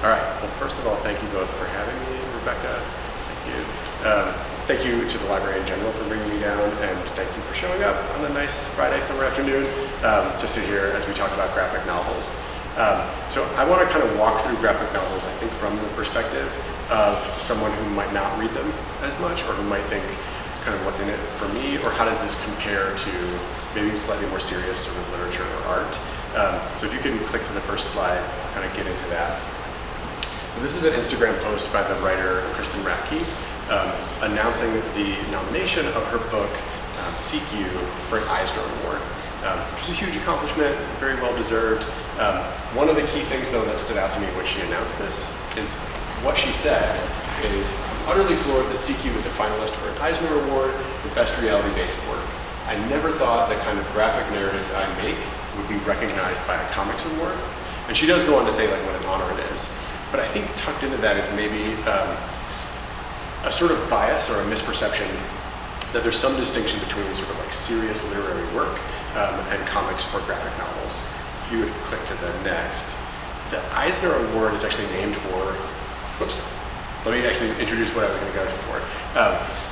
All right, well, first of all, thank you both for having me. Rebecca, thank you. Thank you to the library in general for bringing me down, and thank you for showing up on a nice Friday summer afternoon to sit here as we talk about graphic novels. So I want to kind of walk through graphic novels, I think, from the perspective of someone who might not read them as much, or who might think kind of what's in it for me, or how does this compare to maybe slightly more serious sort of literature or art. So if you can click to the first slide, I'll kind of get into that. So this is an Instagram post by the writer Kristen Ratke announcing the nomination of her book, Seek You, for an Eisner Award, which is a huge accomplishment, very well deserved. One of the key things, though, that stood out to me when she announced this is what she said is, utterly floored that Seek You is a finalist for an Eisner Award for Best Reality-Based Work. I never thought the kind of graphic narratives I make would be recognized by a comics award. And she does go on to say like what an honor it is. But I think tucked into that is maybe a sort of bias or a misperception that there's some distinction between sort of like serious literary work and comics or graphic novels. If you would click to the next, the Eisner Award is actually named for, whoops, let me actually introduce what I was going to go for.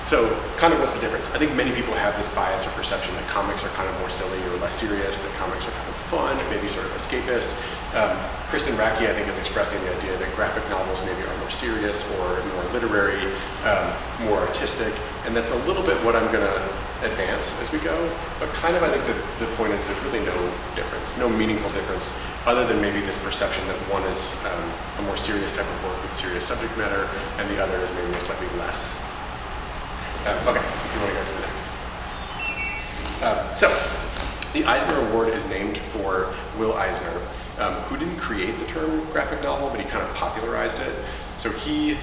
So kind of what's the difference? I think many people have this bias or perception that comics are kind of more silly or less serious, that comics are kind of fun, maybe sort of escapist. Kristen Ratke, I think, is expressing the idea that graphic novels maybe are more serious or more literary, more artistic, and that's a little bit what I'm going to advance as we go. But kind of I think that the point is there's really no difference, no meaningful difference, other than maybe this perception that one is a more serious type of work with serious subject matter, and the other is maybe slightly less. Okay, if you want to go to the next. So, the Eisner Award is named for Will Eisner, who didn't create the term graphic novel, but he kind of popularized it. So he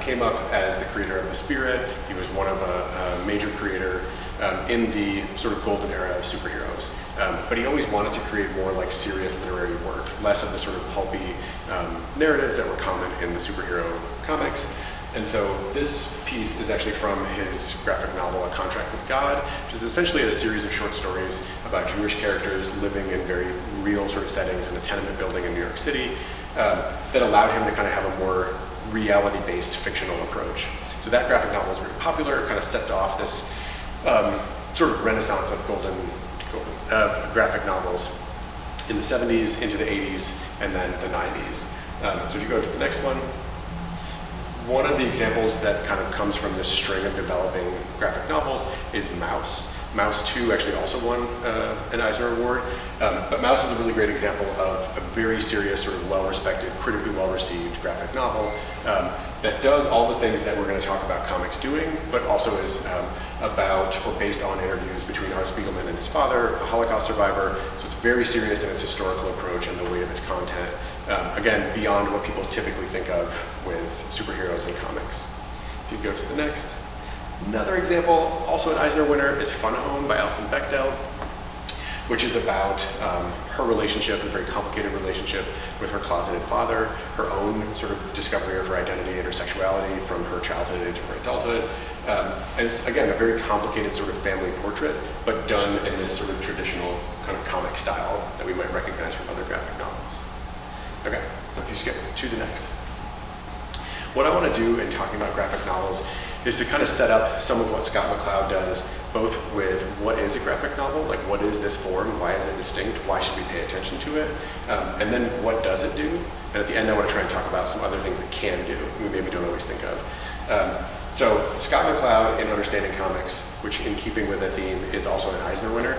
came up as the creator of The Spirit. He was one of a major creator in the sort of golden era of superheroes. But he always wanted to create more like serious literary work, less of the sort of pulpy narratives that were common in the superhero comics. And so this piece is actually from his graphic novel, A Contract with God, which is essentially a series of short stories about Jewish characters living in very real sort of settings in a tenement building in New York City that allowed him to kind of have a more reality-based fictional approach. So that graphic novel is very popular. It kind of sets off this sort of renaissance of graphic novels in the 70s, into the 80s, and then the 90s. So if you go to the next one, one of the examples that kind of comes from this string of developing graphic novels is Mouse. Mouse 2 actually also won an Eisner Award, but Mouse is a really great example of a very serious, sort of well-respected, critically well-received graphic novel that does all the things that we're going to talk about comics doing, but also is about or based on interviews between Art Spiegelman and his father, a Holocaust survivor. So it's very serious in its historical approach and the weight of its content. Again, beyond what people typically think of with superheroes and comics. If you go to the next. Another example, also an Eisner winner, is Fun Home by Alison Bechdel, which is about her relationship, a very complicated relationship with her closeted father, her own sort of discovery of her identity and her sexuality from her childhood into her adulthood. And it's, again, a very complicated sort of family portrait, but done in this sort of traditional kind of comic style that we might recognize from other graphic novels. Okay, so if you skip to the next. What I want to do in talking about graphic novels is to kind of set up some of what Scott McCloud does, both with what is a graphic novel, like what is this form, why is it distinct, why should we pay attention to it, and then what does it do, and at the end I want to try and talk about some other things it can do, we maybe don't always think of. So Scott McCloud in Understanding Comics, which in keeping with the theme is also an Eisner winner,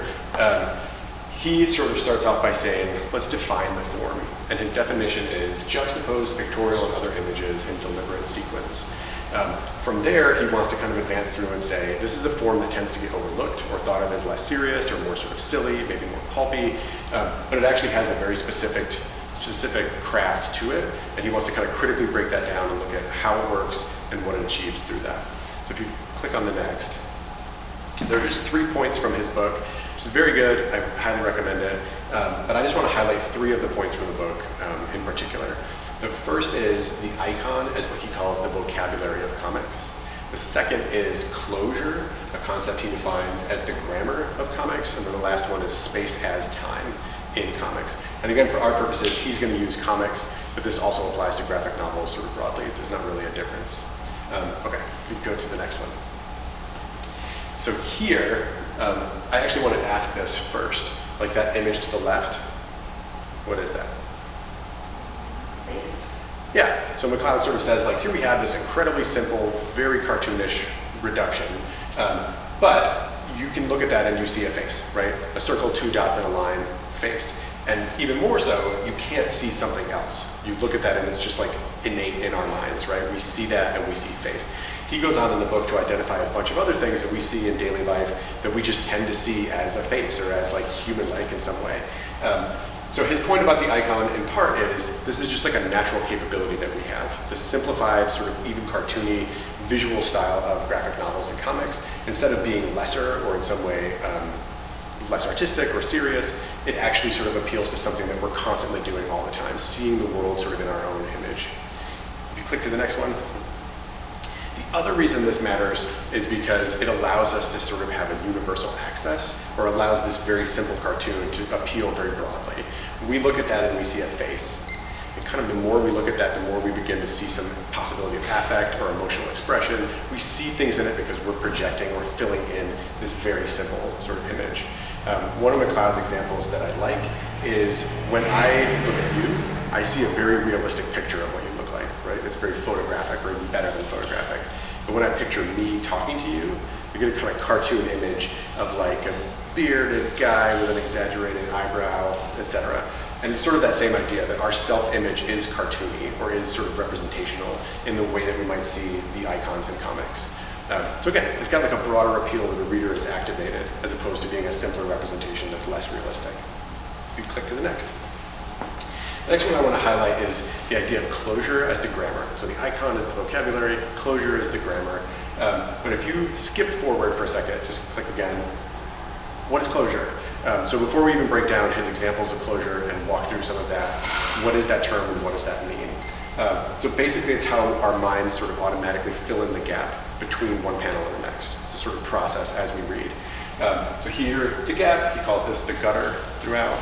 he sort of starts off by saying, let's define the form. And his definition is juxtapose pictorial and other images in deliberate sequence. From there, he wants to kind of advance through and say, this is a form that tends to get overlooked or thought of as less serious or more sort of silly, maybe more pulpy, but it actually has a very specific craft to it, and he wants to kind of critically break that down and look at how it works and what it achieves through that. So if you click on the next, there are just 3 points from his book, which is very good. I highly recommend it. But I just want to highlight 3 of the points from the book in particular. The first is the icon as what he calls the vocabulary of comics. The second is closure, a concept he defines as the grammar of comics. And then the last one is space as time in comics. And again, for our purposes, he's going to use comics, but this also applies to graphic novels sort of broadly. There's not really a difference. Okay, we go to the next one. So here, I actually want to ask this first, like that image to the left, what is that? Face. Yeah, so McLeod sort of says, like, here we have this incredibly simple, very cartoonish reduction, but you can look at that and you see a face, right? A circle, 2 dots, and a line, face. And even more so, you can't see something else. You look at that and it's just like innate in our minds, right? We see that and we see face. He goes on in the book to identify a bunch of other things that we see in daily life that we just tend to see as a face or as like human-like in some way. So his point about the icon in part is this is just like a natural capability that we have. The simplified, sort of even cartoony visual style of graphic novels and comics, instead of being lesser or in some way less artistic or serious, it actually sort of appeals to something that we're constantly doing all the time, seeing the world sort of in our own image. If you click to the next one. The other reason this matters is because it allows us to sort of have a universal access, or allows this very simple cartoon to appeal very broadly. We look at that and we see a face. And kind of the more we look at that, the more we begin to see some possibility of affect or emotional expression. We see things in it because we're projecting or filling in this very simple sort of image. One of McLeod's examples that I like is when I look at you, I see a very realistic picture of what you look like, right? It's very photographic, or even better than photographic. But when I picture me talking to you, you get a kind of cartoon image of like a bearded guy with an exaggerated eyebrow, etc. And it's sort of that same idea that our self-image is cartoony or is sort of representational in the way that we might see the icons in comics. So again, it's got like a broader appeal where the reader is activated as opposed to being a simpler representation that's less realistic. You click to the next. The next one I want to highlight is the idea of closure as the grammar. So the icon is the vocabulary, closure is the grammar. But if you skip forward for a second, just click again. What is closure? So before we even break down his examples of closure and walk through some of that, what is that term and what does that mean? So basically it's how our minds sort of automatically fill in the gap between one panel and the next. It's a sort of process as we read. So here, the gap, he calls this the gutter throughout.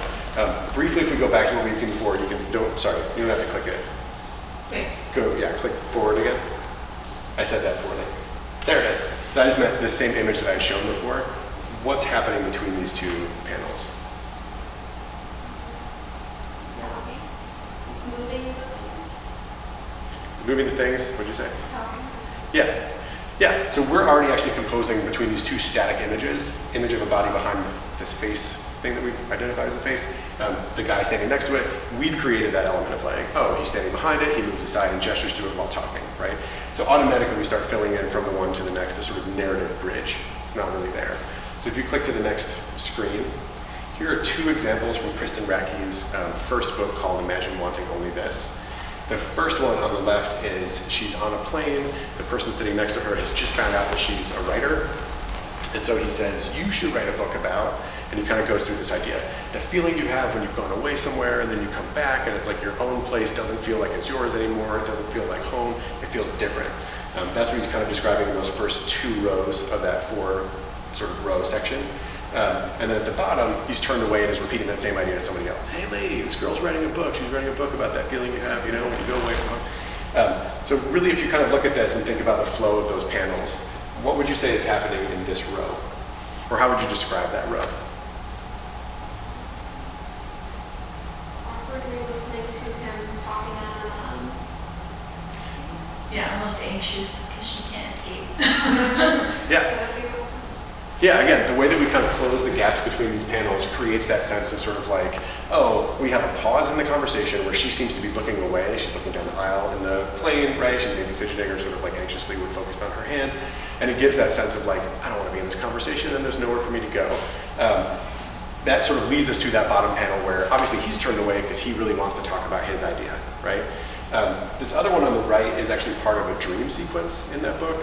Briefly, if we go back to what we'd seen before, you don't have to click it. Wait. Click forward again. I said that poorly. There it is. So I just meant this same image that I had shown before. What's happening between these two panels? It's talking. It's moving the things. Moving the things, what'd you say? Talking. Yeah, so we're already actually composing between these two static images, image of a body behind this face thing that we identified as a face, the guy standing next to it. We've created that element of like, oh, he's standing behind it, he moves aside and gestures to it while talking, right? So automatically we start filling in from the one to the next, this sort of narrative bridge. It's not really there. So if you click to the next screen, here are 2 examples from Kristen Rackke's first book called Imagine Wanting Only This. The first one on the left is she's on a plane. The person sitting next to her has just found out that she's a writer. And so he says, you should write a book about, and he kind of goes through this idea, the feeling you have when you've gone away somewhere and then you come back and it's like your own place doesn't feel like it's yours anymore. It doesn't feel like home. It feels different. That's what he's kind of describing in those first 2 rows of that 4 sort of row section. And then at the bottom, he's turned away and is repeating that same idea to somebody else. Hey lady, this girl's writing a book. She's writing a book about that feeling you have, you know, when you go away from home. So really, if you kind of look at this and think about the flow of those panels, what would you say is happening in this row? Or how would you describe that row? Awkwardly listening to him talking on. Yeah, almost anxious because she can't escape. Yeah, again, the way that we kind of close the gaps between these panels creates that sense of sort of like, oh, we have a pause in the conversation where she seems to be looking away. She's looking down the aisle in the plane, right? She's maybe fidgeting or sort of like anxiously focused on her hands. And it gives that sense of like, I don't want to be in this conversation and there's nowhere for me to go. That sort of leads us to that bottom panel where obviously he's turned away because he really wants to talk about his idea, right? This other one on the right is actually part of a dream sequence in that book.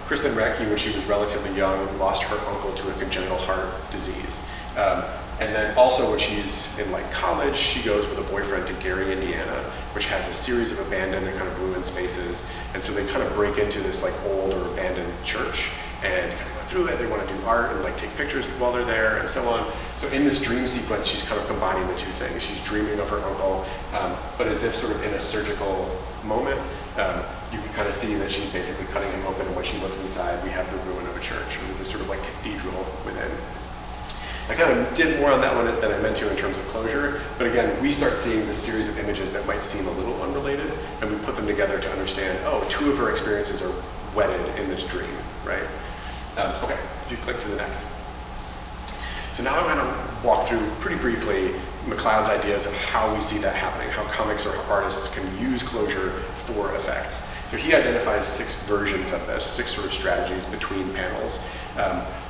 Kristen Rackke, when she was relatively young, lost her uncle to a congenital heart disease. And then also when she's in like college, she goes with a boyfriend to Gary, Indiana, which has a series of abandoned and kind of ruined spaces. And so they kind of break into this like old or abandoned church. and kind of go through it. They want to do art and like take pictures while they're there and so on. So in this dream sequence, she's kind of combining the two things. She's dreaming of her uncle, but as if sort of in a surgical moment. You can kind of see that she's basically cutting him open, and when she looks inside, we have the ruin of a church, or this sort of like cathedral within. I kind of did more on that one than I meant to in terms of closure, but again, we start seeing this series of images that might seem a little unrelated, and we put them together to understand, oh, two of her experiences are wedded in this dream, right? Okay, if you click to the next. So now I want to walk through pretty briefly McLeod's ideas of how we see that happening, how comics or artists can use closure for effects. So he identifies 6 versions of this, 6 sort of strategies between panels,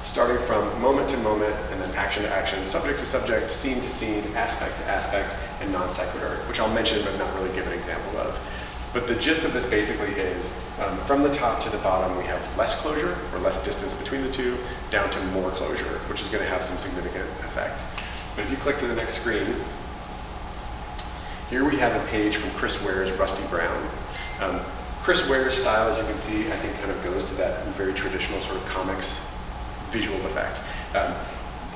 starting from moment to moment, and then action to action, subject to subject, scene to scene, aspect to aspect, and non sequitur, which I'll mention but not really give an example of. But the gist of this basically is, from the top to the bottom, we have less closure, or less distance between the two, down to more closure, which is going to have some significant effect. But if you click to the next screen, here we have a page from Chris Ware's Rusty Brown. Chris Ware's style, as you can see, I think kind of goes to that very traditional sort of comics visual effect.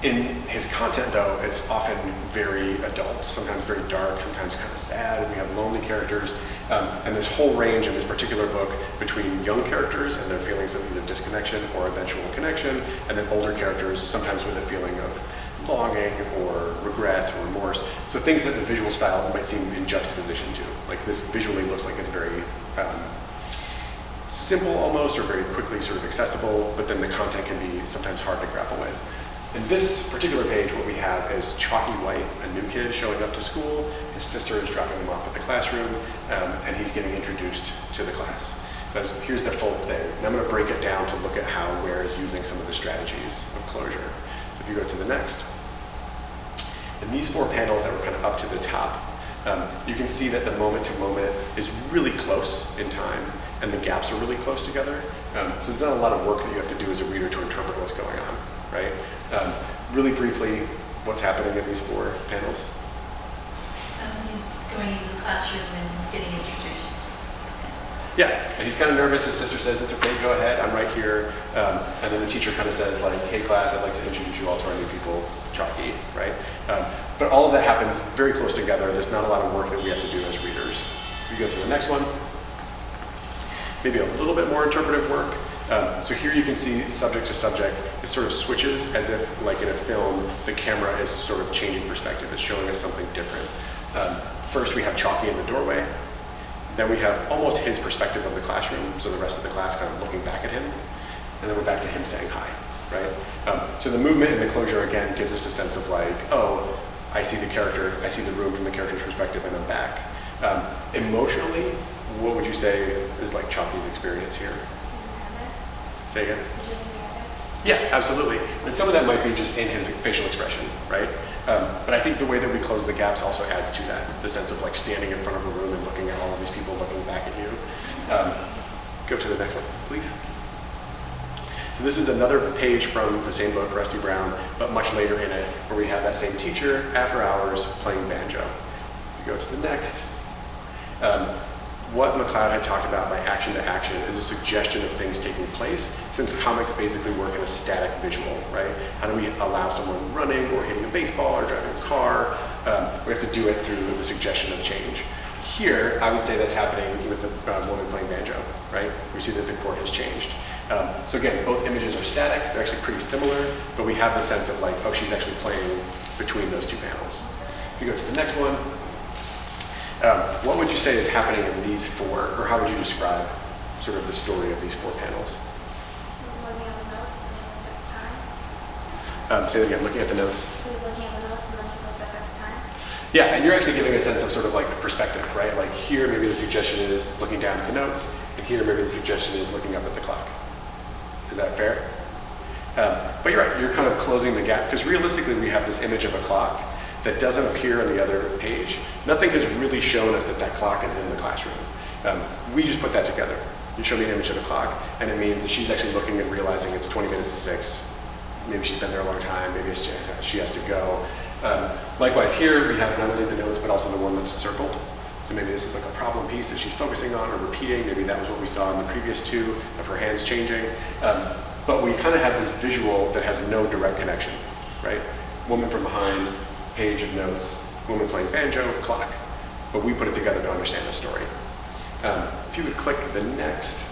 In his content, though, it's often very adult, sometimes very dark, sometimes kind of sad. We have lonely characters, and this whole range in this particular book between young characters and their feelings of either disconnection or eventual connection, and then older characters, sometimes with a feeling of longing or regret or remorse. So things that the visual style might seem in juxtaposition to. Like this visually looks like it's very simple almost, or very quickly sort of accessible, but then the content can be sometimes hard to grapple with. In this particular page, what we have is Chalky White, a new kid showing up to school. His sister is dropping him off at the classroom, and he's getting introduced to the class. So here's the full thing. And I'm going to break it down to look at how Ware is using some of the strategies of closure. So if you go to the next. In these 4 panels that were kind of up to the top, you can see that the moment to moment is really close in time, and the gaps are really close together. So there's not a lot of work that you have to do as a reader to interpret what's going on, right? Really briefly, what's happening in these 4 panels? He's going into the classroom and getting introduced. Yeah, and he's kind of nervous. His sister says, it's okay, go ahead, I'm right here. And then the teacher kind of says, like, hey class, I'd like to introduce you all to our new people, Chalky, right? But all of that happens very close together. There's not a lot of work that we have to do as readers. So you go to the next one. Maybe a little bit more interpretive work. So here you can see subject to subject. It sort of switches as if, like in a film, the camera is sort of changing perspective. It's showing us something different. First, we have Chalky in the doorway. Then we have almost his perspective of the classroom, so the rest of the class kind of looking back at him. And then we're back to him saying hi, right? So the movement and the closure, again, gives us a sense of like, oh, I see the character, I see the room from the character's perspective, and I'm back. Emotionally, what would you say is like Chalky's experience here? Nervous. Say again? Is really nervous. Yeah, absolutely. And some of that might be just in his facial expression, right? But I think the way that we close the gaps also adds to that, the sense of like standing in front of a room and looking at all of these people looking back at you. Go to the next one, please. So this is another page from the same book, Rusty Brown, but much later in it, where we have that same teacher after hours playing banjo. You go to the next. What McLeod had talked about by action to action is a suggestion of things taking place, since comics basically work in a static visual, right? How do we allow someone running or hitting a baseball or driving a car? We have to do it through the suggestion of change. Here, I would say that's happening with the woman playing banjo, right? We see that the chord has changed. So again, both images are static. They're actually pretty similar, but we have the sense of like, oh, she's actually playing between those 2 panels. If you go to the next one, what would you say is happening in these 4, or how would you describe sort of the story of these 4 panels? Looking at the notes and then he looked at the time. Say that again, looking at the notes. He was looking at the notes and then he looked up at the time. Yeah, and you're actually giving a sense of sort of like the perspective, right? Like here, maybe the suggestion is looking down at the notes, and here, maybe the suggestion is looking up at the clock. Is that fair? But you're right, you're kind of closing the gap, because realistically, we have this image of a clock that doesn't appear on the other page. Nothing has really shown us that that clock is in the classroom. We just put that together. You show me an image of a clock, and it means that she's actually looking and realizing it's 20 minutes to 6. Maybe she's been there a long time, maybe she has to go. Likewise here, we have not only the notes, but also the one that's circled. So maybe this is like a problem piece that she's focusing on or repeating. Maybe that was what we saw in the previous 2 of her hands changing. But we kind of have this visual that has no direct connection, right? Woman from behind, page of notes, woman playing banjo, clock. But we put it together to understand the story. If you would click the next.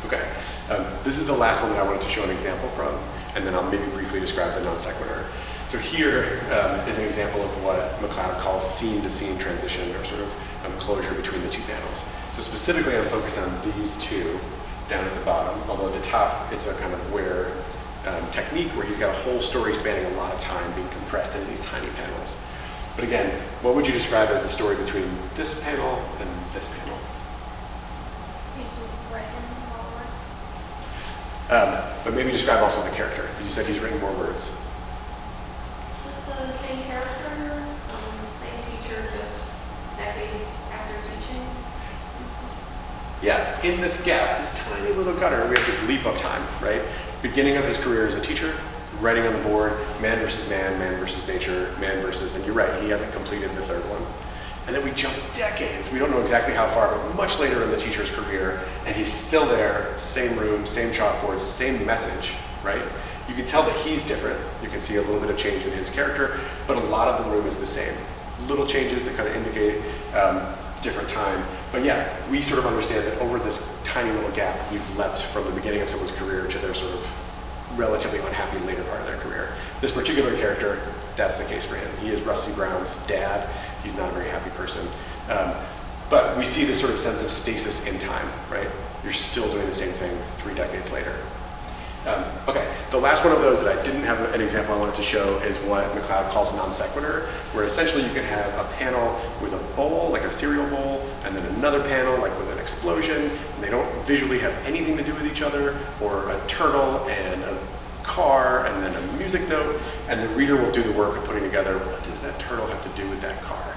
Okay, this is the last one that I wanted to show an example from, and then I'll maybe briefly describe the non sequitur. So here is an example of what McLeod calls scene-to-scene transition, or sort of closure between the two panels. So specifically, I'm focused on these two down at the bottom, although at the top, it's a kind of where technique where he's got a whole story spanning a lot of time being compressed into these tiny panels. But again, what would you describe as the story between this panel and this panel? He's writing more words. But maybe describe also the character. You said he's written more words. Is it the same character, same teacher, just decades after teaching? Yeah, in this gap, this tiny little gutter, we have this leap of time, right? Beginning of his career as a teacher, writing on the board, man versus man, man versus nature, man versus, and you're right, he hasn't completed the third one. And then we jump decades, we don't know exactly how far, but much later in the teacher's career, and he's still there, same room, same chalkboard, same message, right? You can tell that he's different. You can see a little bit of change in his character, but a lot of the room is the same. Little changes that kind of indicate different time. But yeah, we sort of understand that over this tiny little gap, we've leapt from the beginning of someone's career to their sort of relatively unhappy later part of their career. This particular character, that's the case for him. He is Rusty Brown's dad. He's not a very happy person. But we see this sort of sense of stasis in time, right? You're still doing the same thing 3 decades later. Okay, the last one of those that I didn't have an example I wanted to show is what McLeod calls non sequitur, where essentially you can have a panel with a bowl, like a cereal bowl, and then another panel, like with an explosion, and they don't visually have anything to do with each other, or a turtle and a car, and then a music note, and the reader will do the work of putting together, what does that turtle have to do with that car?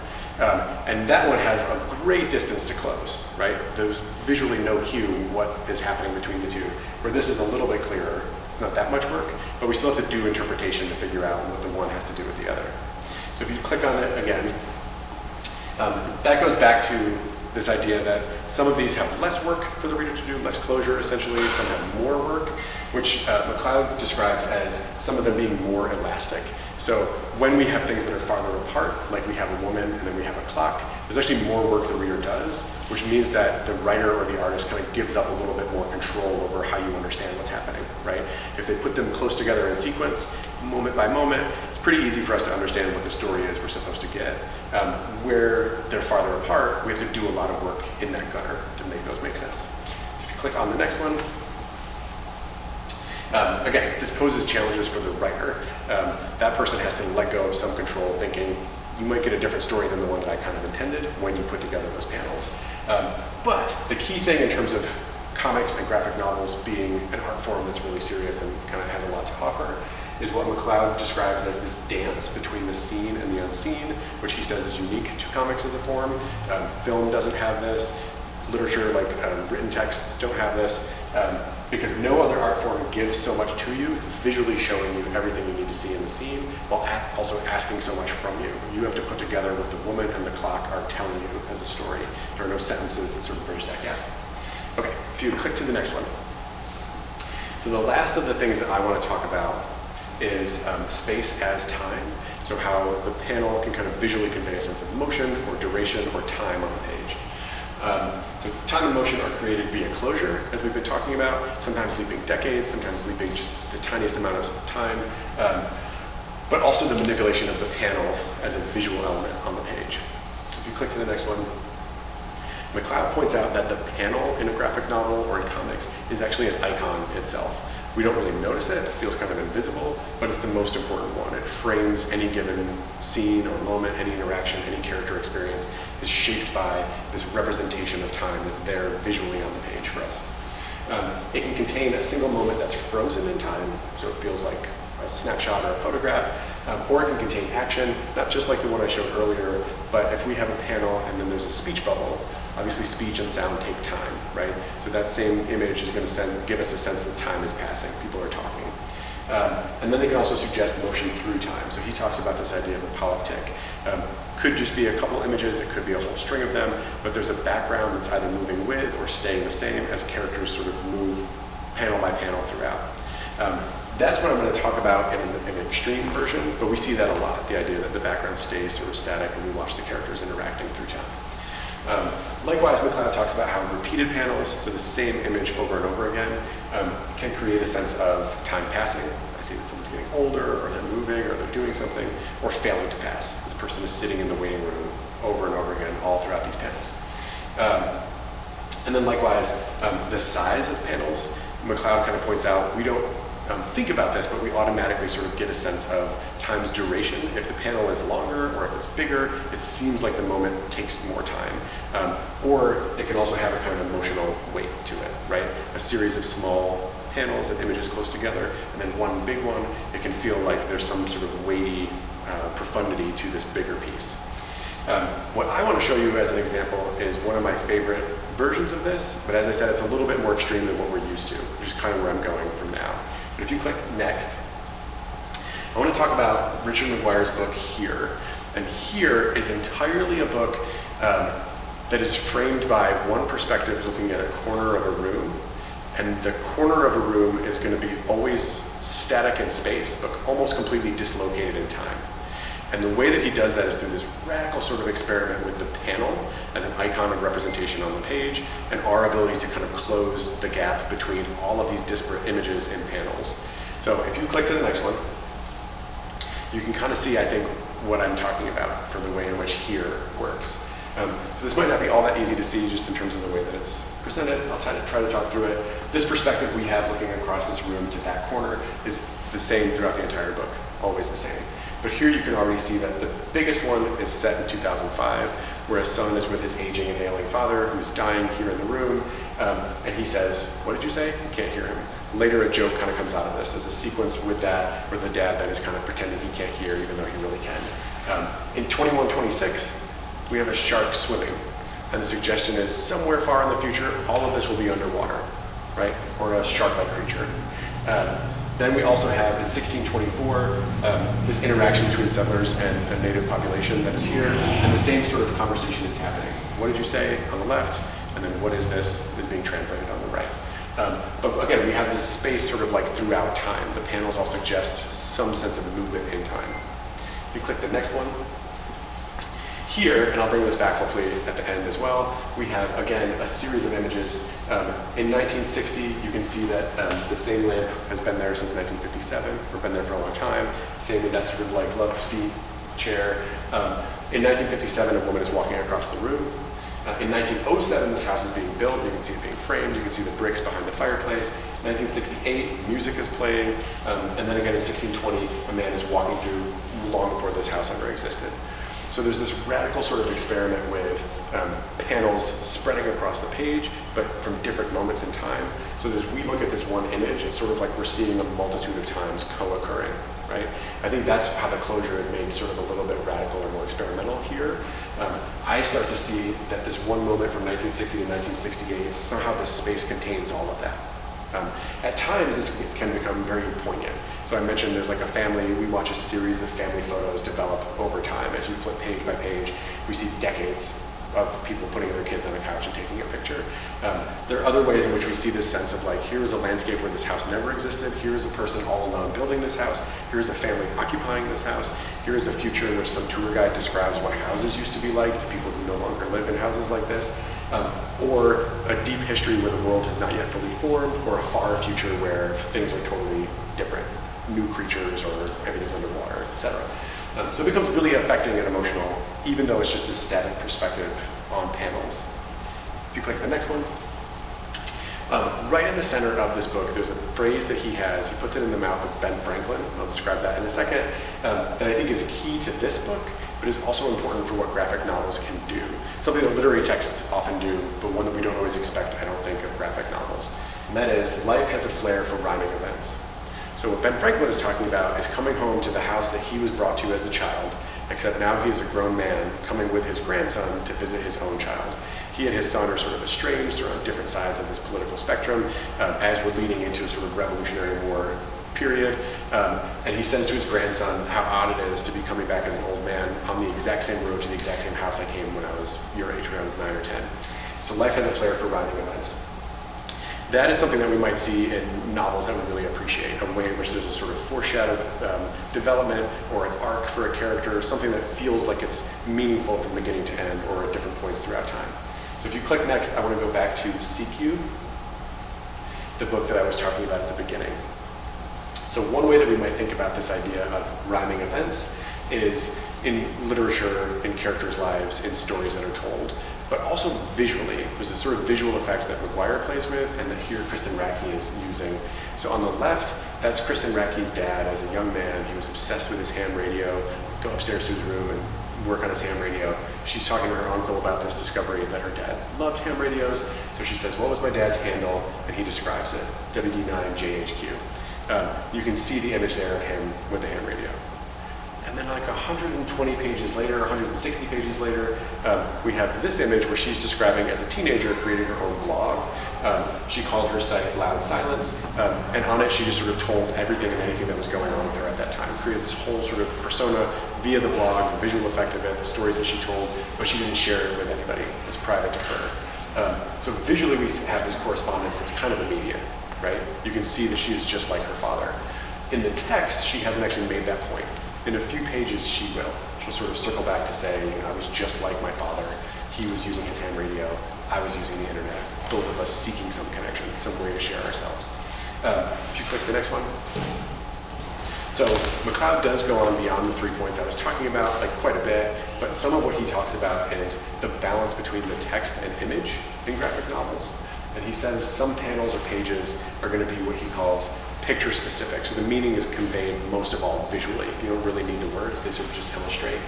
And that one has a great distance to close, right? There's visually no cue what is happening between the two, where this is a little bit clearer. It's not that much work, but we still have to do interpretation to figure out what the one has to do with the other. So if you click on it again, that goes back to this idea that some of these have less work for the reader to do, less closure essentially, some have more work, which McLeod describes as some of them being more elastic. So when we have things that are farther apart, like we have a woman and then we have a clock, there's actually more work the reader does, which means that the writer or the artist kind of gives up a little bit more control over how you understand what's happening, right? If they put them close together in sequence, moment by moment, it's pretty easy for us to understand what the story is we're supposed to get. Where they're farther apart, we have to do a lot of work in that gutter to make those make sense. So if you click on the next one, again, this poses challenges for the writer. That person has to let go of some control, thinking you might get a different story than the one that I kind of intended when you put together those panels. But the key thing in terms of comics and graphic novels being an art form that's really serious and kind of has a lot to offer is what McLeod describes as this dance between the seen and the unseen, which he says is unique to comics as a form. Film doesn't have this. Literature, like written texts, don't have this. Because no other art form gives so much to you. It's visually showing you everything you need to see in the scene, while also asking so much from you. You have to put together what the woman and the clock are telling you as a story. There are no sentences that sort of bridge that gap. Okay, if you click to the next one. So the last of the things that I want to talk about is space as time. So how the panel can kind of visually convey a sense of motion or duration or time on the page. So time and motion are created via closure, as we've been talking about, sometimes leaping decades, sometimes leaping just the tiniest amount of time, but also the manipulation of the panel as a visual element on the page. So if you click to the next one, McLeod points out that the panel in a graphic novel or in comics is actually an icon itself. We don't really notice it, it feels kind of invisible, but it's the most important one. It frames any given scene or moment, any interaction, any character experience is shaped by this representation of time that's there visually on the page for us. It can contain a single moment that's frozen in time, so it feels like a snapshot or a photograph, or it can contain action, not just like the one I showed earlier, but if we have a panel and then there's a speech bubble, obviously speech and sound take time, right? So that same image is going to give us a sense that time is passing, people are talking. And then they can also suggest motion through time. So he talks about this idea of a polyptych. Could just be a couple images, it could be a whole string of them, but there's a background that's either moving with or staying the same as characters sort of move panel by panel throughout. That's what I'm going to talk about in an extreme version, but we see that a lot, the idea that the background stays sort of static and we watch the characters interacting through time. Likewise, McCloud talks about how repeated panels, so the same image over and over again, can create a sense of time passing. I see that someone's getting older, or they're moving, or they're doing something, or failing to pass. This person is sitting in the waiting room over and over again, all throughout these panels. And then likewise, the size of panels, McCloud kind of points out, we don't think about this, but we automatically sort of get a sense of time's duration. If the panel is longer or if it's bigger, it seems like the moment takes more time. Or it can also have a kind of emotional weight to it, right? A series of small panels and images close together, and then one big one, it can feel like there's some sort of weighty profundity to this bigger piece. What I want to show you as an example is one of my favorite versions of this, but as I said, it's a little bit more extreme than what we're used to, which is kind of where I'm going from now. But if you click next, I want to talk about Richard McGuire's book Here. And Here is entirely a book that is framed by one perspective looking at a corner of a room. And the corner of a room is going to be always static in space, but almost completely dislocated in time. And the way that he does that is through this radical sort of experiment with the panel as an icon of representation on the page, and our ability to kind of close the gap between all of these disparate images and panels. So if you click to the next one, you can kind of see, I think, what I'm talking about from the way in which Here works. So this might not be all that easy to see just in terms of the way that it's presented. I'll try to talk through it. This perspective we have looking across this room to that corner is the same throughout the entire book, always the same. But here you can already see that the biggest one is set in 2005, where a son is with his aging and ailing father, who's dying here in the room, and he says, "What did you say?" You can't hear him. Later, a joke kind of comes out of this. There's a sequence with that, where the dad then is kind of pretending he can't hear, even though he really can. In 2126, we have a shark swimming, and the suggestion is somewhere far in the future, all of this will be underwater, right? Or a shark-like creature. Then we also have in 1624 this interaction between settlers and a native population that is here, and the same sort of conversation is happening. What did you say on the left? And then what is this is being translated on the right. But again, we have this space sort of like throughout time. The panels all suggest some sense of movement in time. If you click the next one, here, and I'll bring this back hopefully at the end as well, we have, again, a series of images. In 1960, you can see that the same lamp has been there since 1957, or been there for a long time. Same with that sort of like love seat chair. In 1957, a woman is walking across the room. In 1907, this house is being built. You can see it being framed. You can see the bricks behind the fireplace. 1968, music is playing. And then again in 1620, a man is walking through long before this house ever existed. So there's this radical sort of experiment with panels spreading across the page, but from different moments in time. So as we look at this one image, it's sort of like we're seeing a multitude of times co-occurring, right? I think that's how the closure is made sort of a little bit radical or more experimental here. I start to see that this one moment from 1960 to 1968, somehow this space contains all of that. At times, this can become very poignant. So I mentioned there's like a family, we watch a series of family photos develop over time. As you flip page by page, we see decades of people putting their kids on a couch and taking a picture. There are other ways in which we see this sense of like, here is a landscape where this house never existed, here is a person all alone building this house, here is a family occupying this house, here is a future in which some tour guide describes what houses used to be like to people who no longer live in houses like this. Or a deep history where the world has not yet fully formed, or a far future where things are totally different, new creatures or everything's underwater, etc. So it becomes really affecting and emotional, even though it's just this static perspective on panels. If you click the next one, right in the center of this book, there's a phrase that he has. He puts it in the mouth of Ben Franklin. I'll describe that in a second. That I think is key to this book, but is also important for what graphic novels can do. Something that literary texts often do, but one that we don't always expect, I don't think, of graphic novels. And that is, life has a flair for rhyming events. So what Ben Franklin is talking about is coming home to the house that he was brought to as a child, except now he is a grown man coming with his grandson to visit his own child. He and his son are sort of estranged. They're on different sides of this political spectrum as we're leading into a sort of Revolutionary War period. And he says to his grandson how odd it is to be coming back as an old man on the exact same road to the exact same house I came when I was your age, when I was 9 or 10. So life has a flair for rhyming events. That is something that we might see in novels that we really appreciate, a way in which there's a sort of foreshadowed development or an arc for a character, something that feels like it's meaningful from beginning to end or at different points throughout time. So if you click next, I want to go back to CQ, the book that I was talking about at the beginning. So one way that we might think about this idea of rhyming events is in literature, in characters' lives, in stories that are told, but also visually. There's a sort of visual effect that McGuire plays with and that here Kristen Racky is using. So on the left, that's Kristen Racky's dad as a young man. He was obsessed with his ham radio, go upstairs to his room and work on his ham radio. She's talking to her uncle about this discovery that her dad loved ham radios. So she says, what was my dad's handle? And he describes it, WD9JHQ. You can see the image there of him with the ham radio. And then like 120 pages later, 160 pages later, we have this image where she's describing as a teenager creating her own blog. She called her site Loud Silence, and on it she just sort of told everything and anything that was going on with her at that time. Created this whole sort of persona via the blog, the visual effect of it, the stories that she told, but she didn't share it with anybody. It was private to her. So visually we have this correspondence that's kind of immediate, right? You can see that she is just like her father. In the text, she hasn't actually made that point. In a few pages, she will. She'll sort of circle back to say, you know, I was just like my father. He was using his ham radio. I was using the internet. Both of us seeking some connection, some way to share ourselves. If you click the next one. So McCloud does go on beyond the 3 points I was talking about, like quite a bit, but some of what he talks about is the balance between the text and image in graphic novels. And he says some panels or pages are going to be what he calls picture specific. So the meaning is conveyed most of all visually. You don't really need the words, they sort of just illustrate.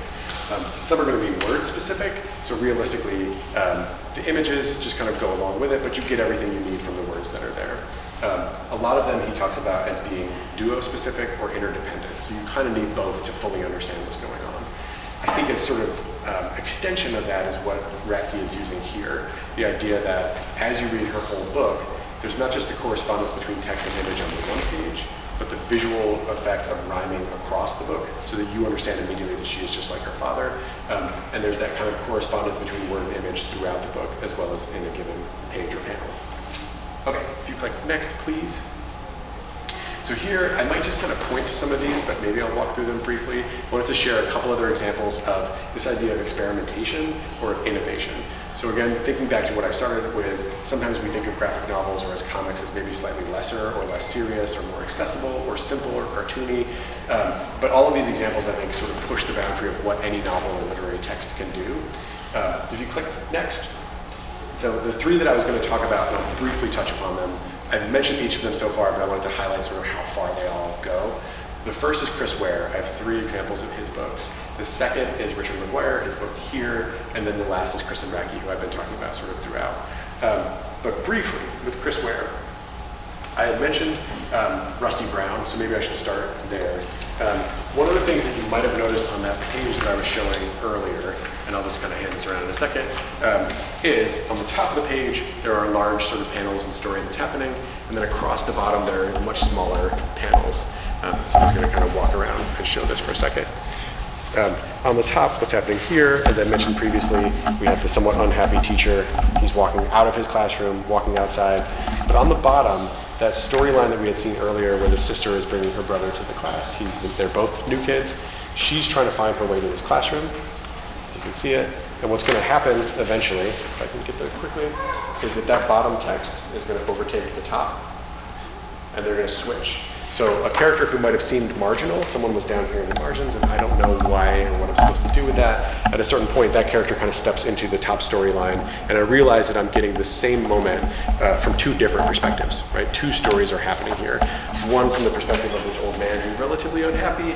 Some are going to be word specific. So realistically, the images just kind of go along with it, but you get everything you need from the words that are there. A lot of them he talks about as being duo specific or interdependent. So you kind of need both to fully understand what's going on. I think a sort of extension of that is what Racky is using here. The idea that as you read her whole book, there's not just the correspondence between text and image on the one page, but the visual effect of rhyming across the book so that you understand immediately that she is just like her father. And there's that kind of correspondence between word and image throughout the book as well as in a given page or panel. Okay, if you click next, please. So here, I might just kind of point to some of these, but maybe I'll walk through them briefly. I wanted to share a couple other examples of this idea of experimentation or of innovation. So again, thinking back to what I started with, sometimes we think of graphic novels or as comics as maybe slightly lesser or less serious or more accessible or simple or cartoony. But all of these examples, I think, sort of push the boundary of what any novel or literary text can do. So if you click next. So the 3 that I was going to talk about, and I'll briefly touch upon them. I've mentioned each of them so far, but I wanted to highlight sort of how far they all go. The first is Chris Ware. I have 3 examples of his books. The second is Richard McGuire, his book Here, and then the last is Kristen Racky, who I've been talking about sort of throughout. But briefly, with Chris Ware, I had mentioned Rusty Brown, so maybe I should start there. One of the things that you might have noticed on that page that I was showing earlier, and I'll just kind of hand this around in a second, is on the top of the page, there are large sort of panels and story that's happening, and then across the bottom, there are much smaller panels. So I'm just going to kind of walk around and show this for a second. On the top, what's happening here, as I mentioned previously, we have the somewhat unhappy teacher. He's walking out of his classroom, walking outside. But on the bottom, that storyline that we had seen earlier where the sister is bringing her brother to the class, they're both new kids. She's trying to find her way to this classroom. You can see it. And what's going to happen eventually, if I can get there quickly, is that bottom text is going to overtake the top. And they're going to switch. So a character who might have seemed marginal, someone was down here in the margins, and I don't know why or what I'm supposed to do with that. At a certain point, that character kind of steps into the top storyline, and I realize that I'm getting the same moment from 2 different perspectives, right? 2 stories are happening here. One from the perspective of this old man who's relatively unhappy,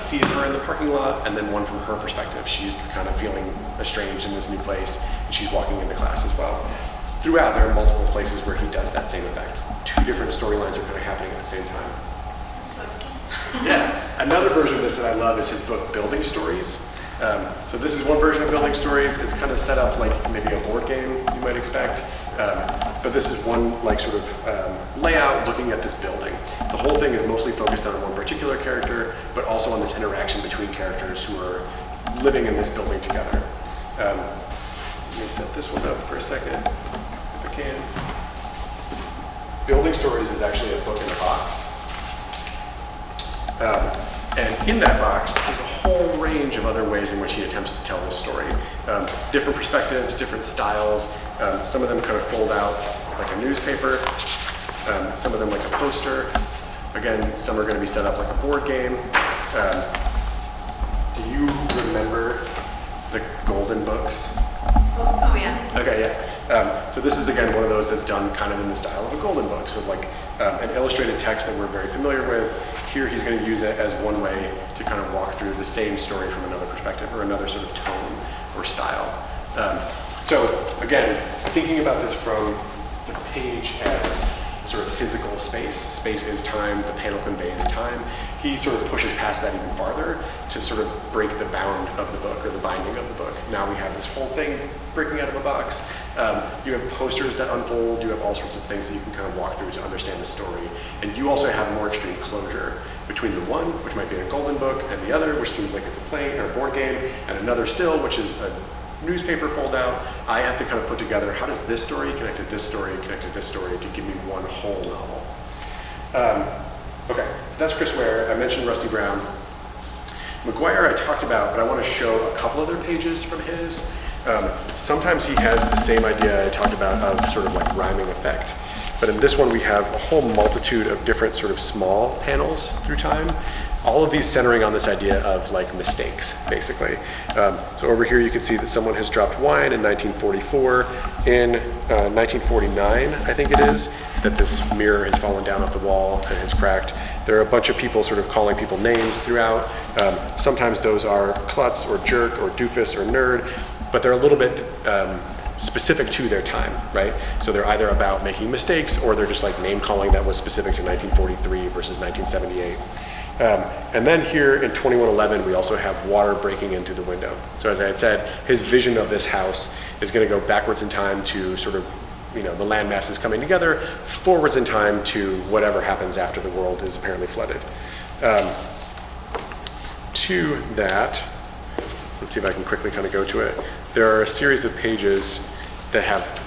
sees her in the parking lot, and then one from her perspective. She's kind of feeling estranged in this new place, and she's walking into class as well. Throughout, there are multiple places where he does that same effect. 2 different storylines are kind of happening at the same time. Yeah. Another version of this that I love is his book, Building Stories. So this is one version of Building Stories. It's kind of set up like maybe a board game you might expect. But this is one like sort of layout looking at this building. The whole thing is mostly focused on one particular character, but also on this interaction between characters who are living in this building together. Let me set this one up for a second, if I can. Building Stories is actually a book in a box. And in that box, there's a whole range of other ways in which he attempts to tell this story. Different perspectives, different styles. Some of them kind of fold out like a newspaper. Some of them like a poster. Again, some are going to be set up like a board game. Do you remember the Golden Books? Oh, yeah. Okay, yeah. So this is, again, one of those that's done kind of in the style of a golden book. So like an illustrated text that we're very familiar with. Here he's going to use it as one way to kind of walk through the same story from another perspective or another sort of tone or style. So again, thinking about this from the page as sort of physical space. Space is time, the panel conveys time. He sort of pushes past that even farther to sort of break the bound of the book or the binding of the book. Now we have this whole thing breaking out of a box. You have posters that unfold. You have all sorts of things that you can kind of walk through to understand the story. And you also have more extreme closure between the one, which might be a golden book, and the other, which seems like it's a plane or a board game, and another still, which is a newspaper fold out. I have to kind of put together, how does this story connect to this story, connect to this story to give me one whole novel. Okay, so that's Chris Ware. I mentioned Rusty Brown. McGuire I talked about, but I want to show a couple other pages from his. Sometimes he has the same idea I talked about of sort of like rhyming effect. But in this one, we have a whole multitude of different sort of small panels through time. All of these centering on this idea of like mistakes, basically. So over here, you can see that someone has dropped wine in 1944. In 1949, I think it is, that this mirror has fallen down off the wall and has cracked. There are a bunch of people sort of calling people names throughout. Sometimes those are klutz or jerk or doofus or nerd, but they're a little bit specific to their time, right? So they're either about making mistakes or they're just like name calling that was specific to 1943 versus 1978. And then here in 2111, we also have water breaking in through the window. So as I had said, his vision of this house is going to go backwards in time to sort of, you know, the land masses coming together, forwards in time to whatever happens after the world is apparently flooded. To that, let's see if I can quickly kind of go to it. There are a series of pages that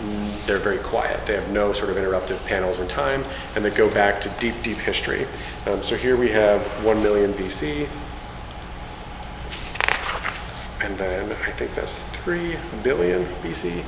they're very quiet. They have no sort of interruptive panels in time, and they go back to deep, deep history. So here we have 1 million BC, and then I think that's 3 billion BC.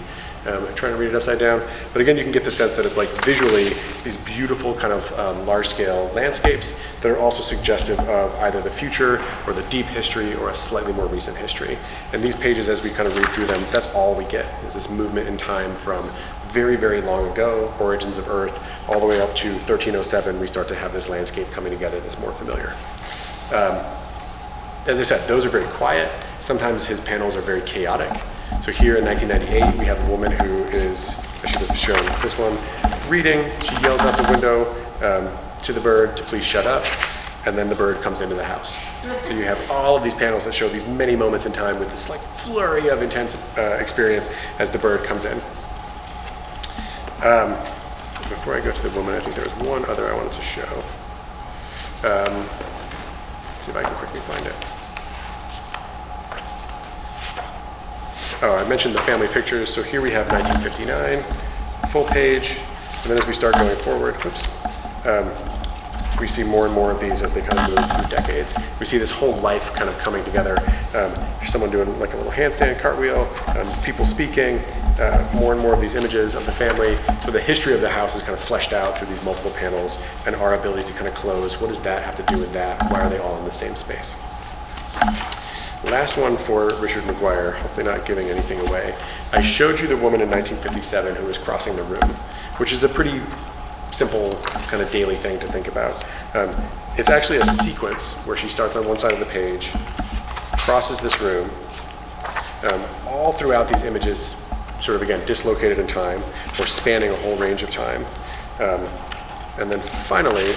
I'm trying to read it upside down. But again, you can get the sense that it's like visually these beautiful kind of large-scale landscapes that are also suggestive of either the future or the deep history or a slightly more recent history. And these pages, as we kind of read through them, that's all we get, is this movement in time from very, very long ago, origins of Earth, all the way up to 1307, we start to have this landscape coming together that's more familiar. As I said, those are very quiet. Sometimes his panels are very chaotic. So here in 1998, we have a woman who is, I should have shown this one, reading. She yells out the window to the bird to please shut up, and then the bird comes into the house. So you have all of these panels that show these many moments in time with this like flurry of intense experience as the bird comes in. Before I go to the woman, I think there was one other I wanted to show. Let's see if I can quickly find it. Oh, I mentioned the family pictures. So here we have 1959, full page. And then as we start going forward, we see more and more of these as they kind of move through decades. We see this whole life kind of coming together. Here's someone doing like a little handstand, cartwheel, people speaking, more and more of these images of the family. So the history of the house is kind of fleshed out through these multiple panels, and our ability to kind of close. What does that have to do with that? Why are they all in the same space? Last one for Richard McGuire, hopefully not giving anything away. I showed you the woman in 1957 who was crossing the room, which is a pretty simple kind of daily thing to think about. It's actually a sequence where she starts on one side of the page, crosses this room, all throughout these images, sort of again dislocated in time, or spanning a whole range of time. And then finally,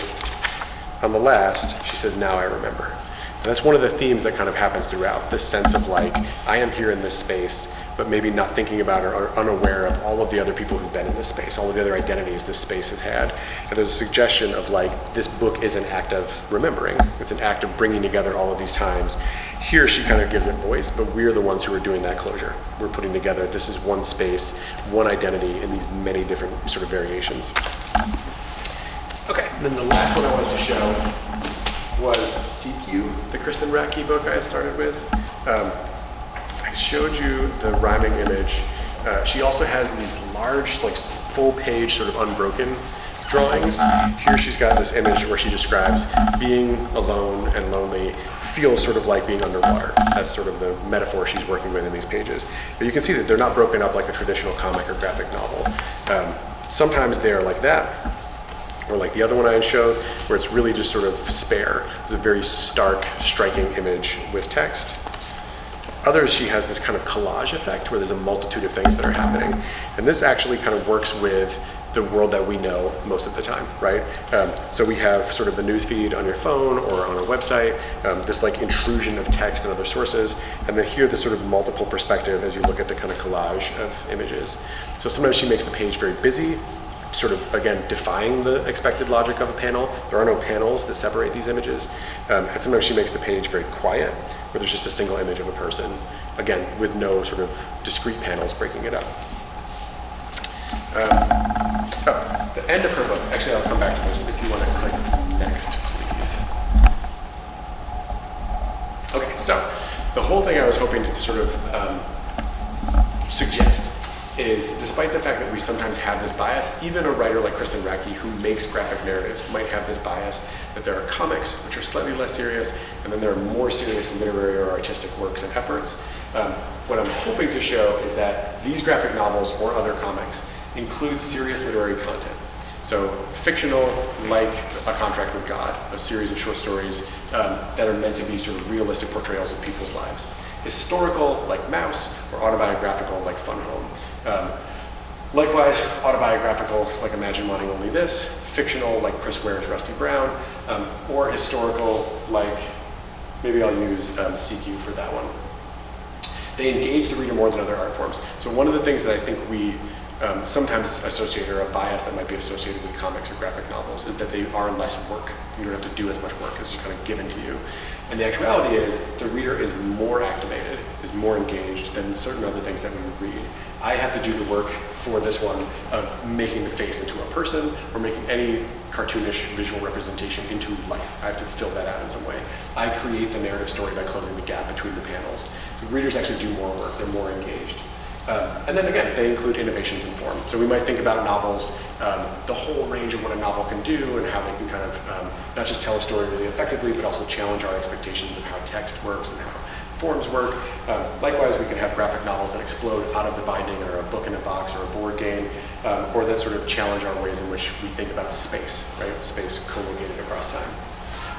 on the last, she says, "Now I remember." And that's one of the themes that kind of happens throughout, this sense of like, I am here in this space, but maybe not thinking about or unaware of all of the other people who've been in this space, all of the other identities this space has had. And there's a suggestion of like, this book is an act of remembering. It's an act of bringing together all of these times. Here she kind of gives it voice, but we're the ones who are doing that closure. We're putting together, this is one space, one identity in these many different sort of variations. Okay, and then the last one I wanted to show was CQ, the Kristen Radke book I had started with. I showed you the rhyming image. She also has these large, like full-page, sort of unbroken drawings. Here she's got this image where she describes being alone and lonely feels sort of like being underwater. That's sort of the metaphor she's working with in these pages. But you can see that they're not broken up like a traditional comic or graphic novel. Sometimes they're like that, or like the other one I had showed, where it's really just sort of spare. It's a very stark, striking image with text. Others, she has this kind of collage effect where there's a multitude of things that are happening. And this actually kind of works with the world that we know most of the time, right? So we have sort of the news feed on your phone or on a website, this like intrusion of text and other sources, and then here the sort of multiple perspective as you look at the kind of collage of images. So sometimes she makes the page very busy, sort of, again, defying the expected logic of a panel. There are no panels that separate these images. And sometimes she makes the page very quiet, where there's just a single image of a person, again, with no sort of discrete panels breaking it up. The end of her book, actually I'll come back to this if you want to click next, please. Okay, so the whole thing I was hoping to sort of suggest is, despite the fact that we sometimes have this bias, even a writer like Kristen Radke, who makes graphic narratives, might have this bias that there are comics which are slightly less serious, and then there are more serious literary or artistic works and efforts. What I'm hoping to show is that these graphic novels or other comics include serious literary content. So fictional, like A Contract with God, a series of short stories that are meant to be sort of realistic portrayals of people's lives. Historical, like Mouse, or autobiographical, like Fun Home. Likewise, autobiographical, like Imagine Wanting Only This, fictional, like Chris Ware's Rusty Brown, or historical, like, maybe I'll use CQ for that one. They engage the reader more than other art forms. So one of the things that I think we sometimes associate, or a bias that might be associated with comics or graphic novels, is that they are less work. You don't have to do as much work, it's just kind of given to you. And the actuality is, the reader is more activated, is more engaged than certain other things that we would read. I have to do the work for this one of making the face into a person, or making any cartoonish visual representation into life. I have to fill that out in some way. I create the narrative story by closing the gap between the panels. So readers actually do more work, they're more engaged. And then again, they include innovations in form. So we might think about novels, the whole range of what a novel can do and how they can kind of not just tell a story really effectively, but also challenge our expectations of how text works and how forms work. Likewise, we can have graphic novels that explode out of the binding, or a book in a box, or a board game, or that sort of challenge our ways in which we think about space, right? Space co-located across time.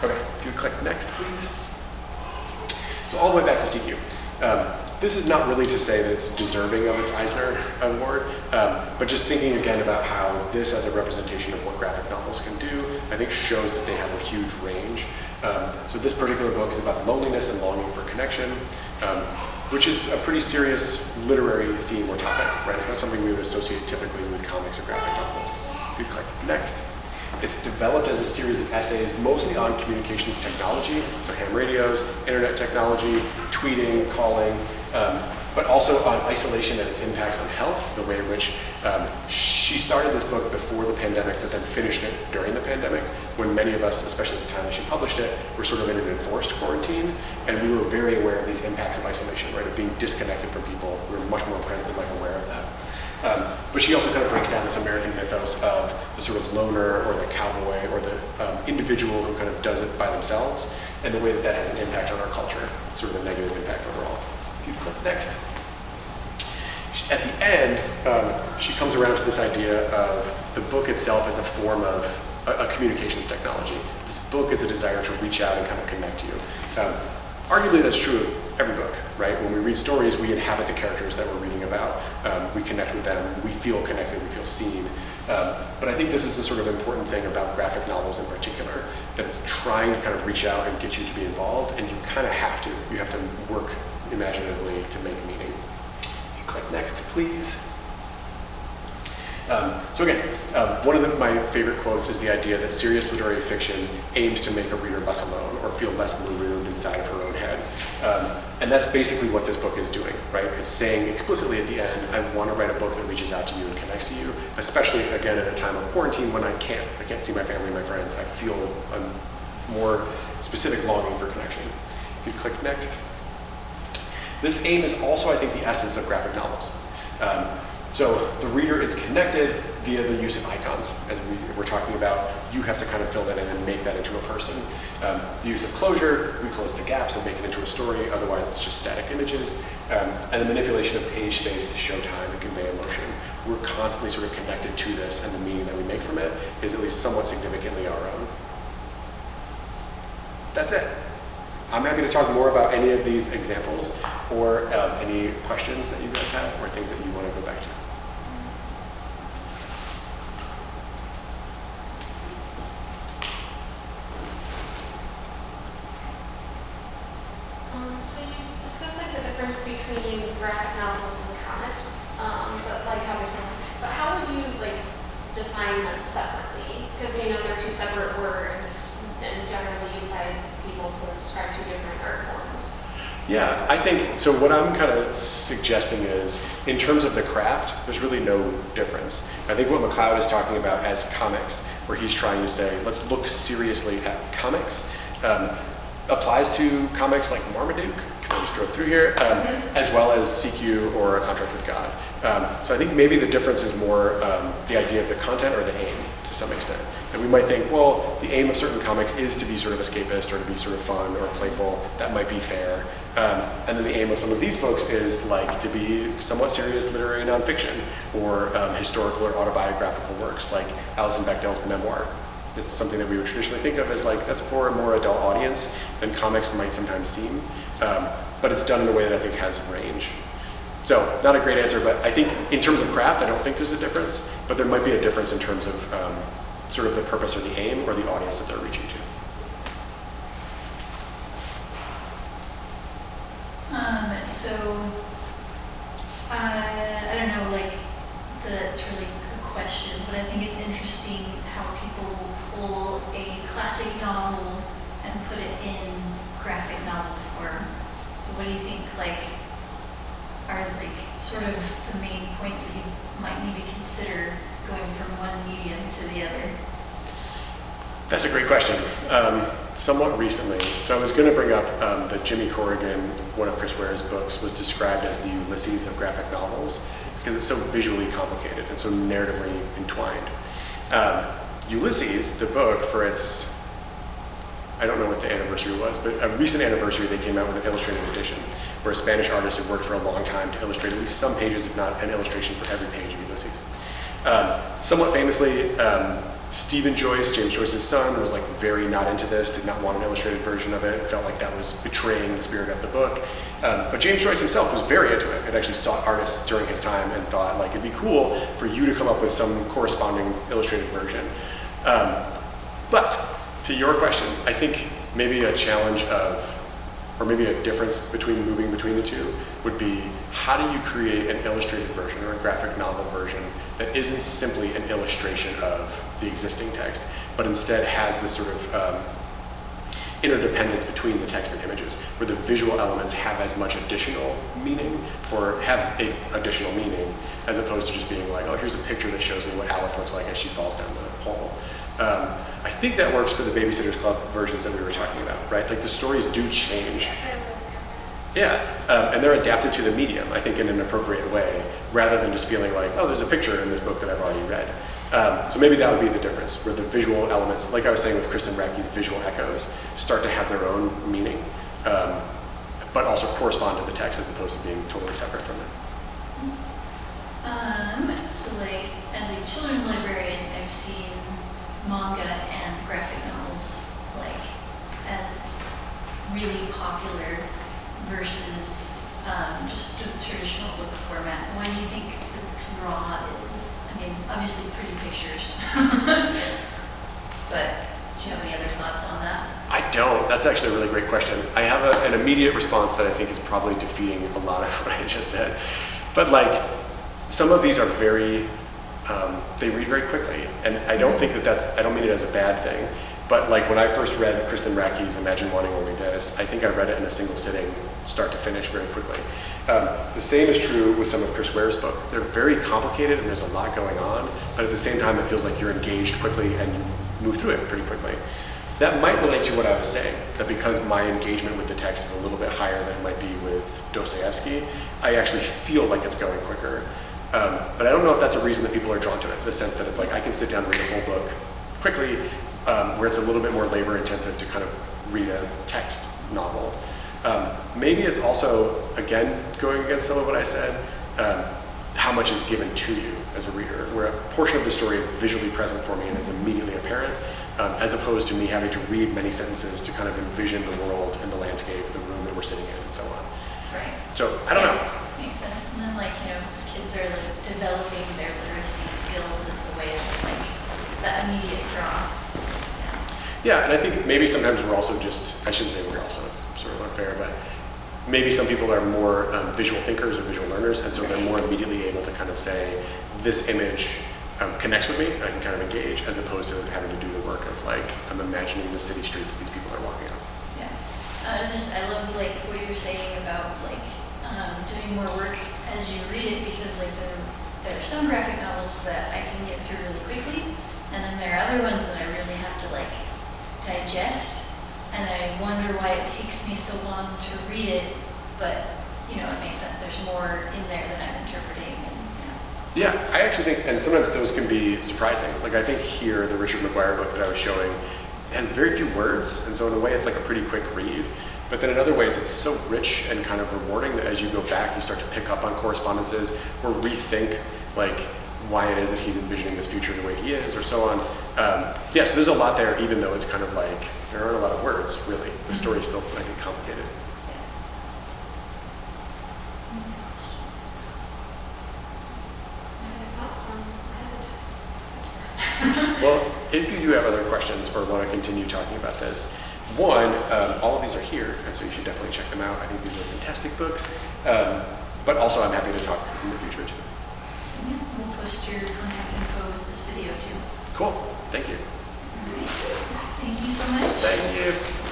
Okay, if you click next, please. So all the way back to CQ. This is not really to say that it's deserving of its Eisner Award, but just thinking again about how this as a representation of what graphic novels can do, I think shows that they have a huge range. So this particular book is about loneliness and longing for connection, which is a pretty serious literary theme or topic, right? It's not something we would associate typically with comics or graphic novels. If you click next. It's developed as a series of essays, mostly on communications technology, so ham radios, internet technology, tweeting, calling, but also on isolation and its impacts on health, the way in which she started this book before the pandemic, but then finished it during the pandemic, when many of us, especially at the time that she published it, were sort of in an enforced quarantine, and we were very aware of these impacts of isolation, right, of being disconnected from people. We were much more apparently aware of that. But she also kind of breaks down this American mythos of the sort of loner, or the cowboy, or the individual who kind of does it by themselves, and the way that that has an impact on our culture, sort of a negative impact overall. If you click next. At the end, she comes around to this idea of the book itself as a form of a communications technology. This book is a desire to reach out and kind of connect you. Arguably, that's true of every book, right? When we read stories, we inhabit the characters that we're reading about. We connect with them, we feel connected, we feel seen. But I think this is a sort of important thing about graphic novels in particular, that it's trying to kind of reach out and get you to be involved, and you kind of have to. You have to work imaginatively to make meaning. If you click next, please. So again, one of my favorite quotes is the idea that serious literary fiction aims to make a reader less alone or feel less marooned inside of her own head. And that's basically what this book is doing, right? It's saying explicitly at the end, I want to write a book that reaches out to you and connects to you, especially again at a time of quarantine when I can't see my family and my friends. I feel a more specific longing for connection. If you click next. This aim is also, I think, the essence of graphic novels. So the reader is connected via the use of icons. As we're talking about, you have to kind of fill that in and make that into a person. The use of closure, we close the gaps and make it into a story, otherwise it's just static images. And the manipulation of page space to show time and convey emotion. We're constantly sort of connected to this, and the meaning that we make from it is at least somewhat significantly our own. That's it. I'm happy to talk more about any of these examples or any questions that you guys have or things that you want to go back to. So you discussed like the difference between graphic novels and comics, but like how they're similar. But how would you like define them separately? Because you know they're two separate words and generally used by people to describe two different art forms. Yeah, I think, so what I'm kind of suggesting is, in terms of the craft, there's really no difference. I think what McLeod is talking about as comics, where he's trying to say, let's look seriously at comics, applies to comics like Marmaduke, because I just drove through here, as well as CQ or A Contract with God. So I think maybe the difference is more the idea of the content or the aim to some extent. And we might think, well, the aim of certain comics is to be sort of escapist or to be sort of fun or playful. That might be fair. And then the aim of some of these books is like to be somewhat serious literary nonfiction or historical or autobiographical works like Alison Bechdel's memoir. It's something that we would traditionally think of as like, that's for a more adult audience than comics might sometimes seem. But it's done in a way that I think has range. So, not a great answer, but I think in terms of craft, I don't think there's a difference, but there might be a difference in terms of sort of the purpose or the aim or the audience that they're reaching to. I don't know, like, that's really a question, but I think it's interesting how people will pull a classic novel and put it in graphic novel form. What do you think, like, are like sort of the main points that you might need to consider going from one medium to the other? That's a great question. Somewhat recently, so I was going to bring up that Jimmy Corrigan, one of Chris Ware's books, was described as the Ulysses of graphic novels because it's so visually complicated and so narratively entwined. Ulysses, the book, for its, I don't know what the anniversary was, but a recent anniversary, they came out with an illustrated edition where a Spanish artist had worked for a long time to illustrate at least some pages, if not an illustration for every page of Ulysses. Somewhat famously, Stephen Joyce, James Joyce's son, was like very not into this, did not want an illustrated version of it, felt like that was betraying the spirit of the book. But James Joyce himself was very into it and actually sought artists during his time and thought like it'd be cool for you to come up with some corresponding illustrated version. But to your question, I think maybe a challenge of, or maybe a difference between moving between the two would be how do you create an illustrated version or a graphic novel version that isn't simply an illustration of the existing text, but instead has this sort of interdependence between the text and images, where the visual elements have as much additional meaning or have a additional meaning as opposed to just being like, oh, here's a picture that shows me what Alice looks like as she falls down the hole. I think that works for the Babysitter's Club versions that we were talking about, right? Like the stories do change. Yeah, and they're adapted to the medium, I think, in an appropriate way, rather than just feeling like, oh, there's a picture in this book that I've already read. So maybe that would be the difference, where the visual elements, like I was saying with Kristen Rackey's visual echoes, start to have their own meaning, but also correspond to the text as opposed to being totally separate from it. So like, as a children's librarian, I've seen manga and graphic novels like as really popular versus just the traditional book format. Why do you think the draw is? I mean, obviously pretty pictures, but do you have any other thoughts on that? I don't. That's actually a really great question. I have an immediate response that I think is probably defeating a lot of what I just said. But like, some of these are very they read very quickly. And I don't think I don't mean it as a bad thing, but like when I first read Kristen Rackke's Imagine Wanting Only This, I think I read it in a single sitting, start to finish, very quickly. The same is true with some of Chris Ware's book. They're very complicated and there's a lot going on, but at the same time it feels like you're engaged quickly and you move through it pretty quickly. That might relate to what I was saying, that because my engagement with the text is a little bit higher than it might be with Dostoevsky, I actually feel like it's going quicker. But I don't know if that's a reason that people are drawn to it, the sense that it's like I can sit down and read a whole book quickly, where it's a little bit more labor intensive to kind of read a text novel. Maybe it's also, again, going against some of what I said, how much is given to you as a reader, where a portion of the story is visually present for me and is immediately apparent, as opposed to me having to read many sentences to kind of envision the world and the landscape, the room that we're sitting in, and so on. Right. So, I don't know. Makes sense. And then, like, as kids are like developing their literacy skills, it's a way of like that immediate draw. Yeah, and I think maybe sometimes we're also just, I shouldn't say we're also, it's sort of unfair, but maybe some people are more visual thinkers or visual learners, and so they're more immediately able to kind of say, this image connects with me, and I can kind of engage, as opposed to having to do the work of like, I'm imagining the city street that these people are walking on. Yeah. I love like what you're saying about like doing more work as you read it, because like there are some graphic novels that I can get through really quickly, and then there are other ones that I really have to like digest, and I wonder why it takes me so long to read it, but it makes sense. There's more in there that I'm interpreting. Yeah, I actually think, and sometimes those can be surprising. Like I think here, the Richard McGuire book that I was showing has very few words, and so in a way it's like a pretty quick read. But then in other ways it's so rich and kind of rewarding that as you go back, you start to pick up on correspondences or rethink like why it is that he's envisioning this future the way he is, or so on. So there's a lot there, even though it's kind of like, there aren't a lot of words, really. The story's still, I think, complicated. Well, if you do have other questions or want to continue talking about this, one, all of these are here, and so you should definitely check them out. I think these are fantastic books. But also I'm happy to talk in the future too. So yeah, we'll post your contact info with this video too. Cool, thank you. All right. Thank you so much. Thank you.